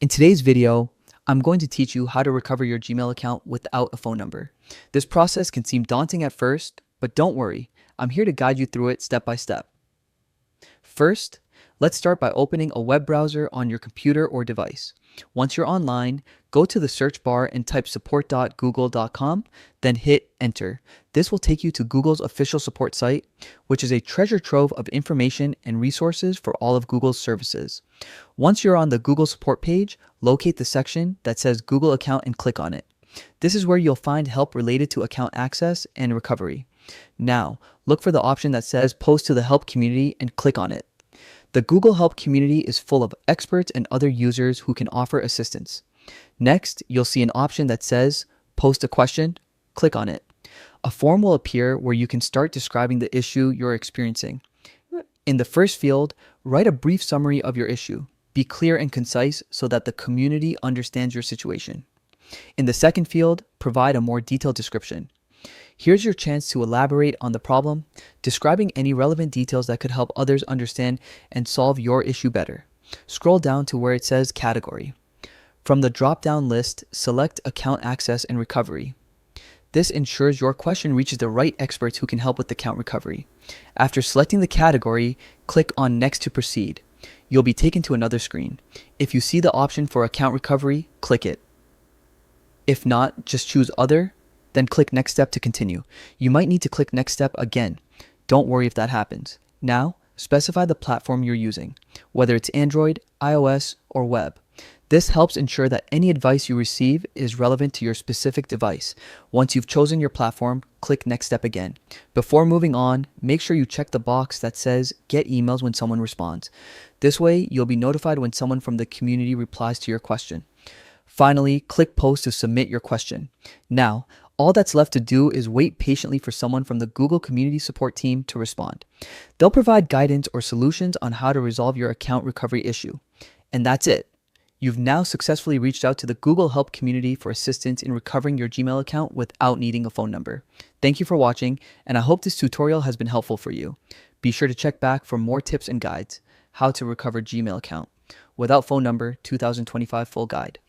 In today's video, I'm going to teach you how to recover your Gmail account without a phone number. This process can seem daunting at first, but don't worry, I'm here to guide you through it step by step. First, let's start by opening a web browser on your computer or device. Once you're online, go to the search bar and type support.google.com, then hit enter. This will take you to Google's official support site, which is a treasure trove of information and resources for all of Google's services. Once you're on the Google support page, locate the section that says Google account and click on it. This is where you'll find help related to account access and recovery. Now, look for the option that says Post to the Help community and click on it. The Google Help community is full of experts and other users who can offer assistance. Next, you'll see an option that says Post a question. Click on it. A form will appear where you can start describing the issue you're experiencing. In the first field, write a brief summary of your issue. Be clear and concise so that the community understands your situation. In the second field, provide a more detailed description. Here's your chance to elaborate on the problem, describing any relevant details that could help others understand and solve your issue better. Scroll down to where it says Category. From the drop-down list, select Account Access and Recovery. This ensures your question reaches the right experts who can help with account recovery. After selecting the category, click on Next to proceed. You'll be taken to another screen. If you see the option for account recovery, click it. If not, just choose Other, then click Next Step to continue. You might need to click Next Step again. Don't worry if that happens. Now, specify the platform you're using, whether it's Android, iOS, or web. This helps ensure that any advice you receive is relevant to your specific device. Once you've chosen your platform, click Next Step again. Before moving on, make sure you check the box that says Get emails when someone responds. This way, you'll be notified when someone from the community replies to your question. Finally, click Post to submit your question. Now, all that's left to do is wait patiently for someone from the Google Community Support team to respond. They'll provide guidance or solutions on how to resolve your account recovery issue. And that's it. You've now successfully reached out to the Google Help community for assistance in recovering your Gmail account without needing a phone number. Thank you for watching, and I hope this tutorial has been helpful for you. Be sure to check back for more tips and guides. How to recover Gmail account without phone number 2025 full guide.